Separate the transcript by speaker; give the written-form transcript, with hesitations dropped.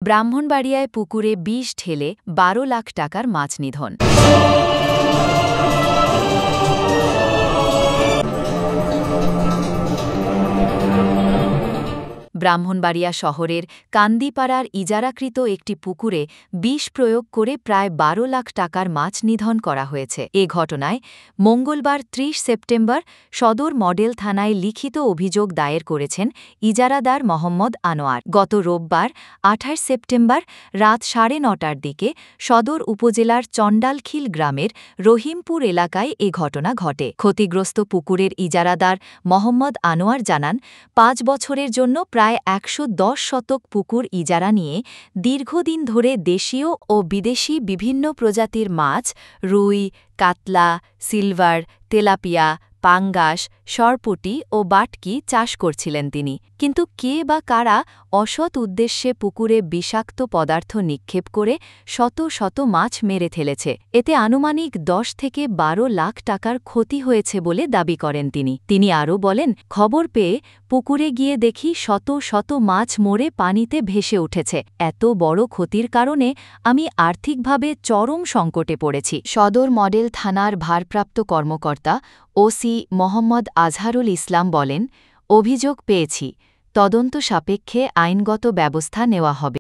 Speaker 1: ব্রাহ্মণবাড়িয়ায় পুকুরে বিষ ঢেলে ১২ লাখ টাকার মাছ নিধন। ব্রাহ্মণবাড়িয়া শহরের কান্দিপাড়ার ইজারাকৃত একটি পুকুরে বিষ প্রয়োগ করে প্রায় ১২ লাখ টাকার মাছ নিধন করা হয়েছে। এ ঘটনায় মঙ্গলবার ৩০ সেপ্টেম্বর সদর মডেল থানায় লিখিত অভিযোগ দায়ের করেছেন ইজারাদার মোহাম্মদ আনোয়ার। গত রোববার ২৮ সেপ্টেম্বর রাত ৯:৩০টার দিকে সদর উপজেলার চণ্ডালখিল গ্রামের রহিমপুর এলাকায় এ ঘটনা ঘটে। ক্ষতিগ্রস্ত পুকুরের ইজারাদার মোহাম্মদ আনোয়ার জানান, ৫ বছরের জন্য প্রায় ১১০ শতক পুকুর ইজারা নিয়ে দীর্ঘদিন ধরে দেশীয় ও বিদেশি বিভিন্ন প্রজাতির মাছ, রুই, কাতলা, সিলভার, তেলাপিয়া, পাঙ্গাস, সরপুঁটি ও বাটকি চাষ করছিলেন তিনি। কিন্তু কে বা কারা অসৎ উদ্দেশ্যে পুকুরে বিষাক্ত পদার্থ নিক্ষেপ করে শত শত মাছ মেরে ফেলেছে। এতে আনুমানিক ১০ থেকে ১২ লাখ টাকার ক্ষতি হয়েছে বলে দাবি করেন তিনি। তিনি আরও বলেন, খবর পেয়ে পুকুরে গিয়ে দেখি শত শত মাছ মরে পানিতে ভেসে উঠেছে। এত বড় ক্ষতির কারণে আমি আর্থিকভাবে চরম সংকটে পড়েছি। সদর মডেল থানার ভারপ্রাপ্ত কর্মকর্তা ওসি মোহাম্মদ আজহারুল ইসলাম বলেন, অভিযোগ পেয়েছি, তদন্ত সাপেক্ষে আইনগত ব্যবস্থা নেওয়া হবে।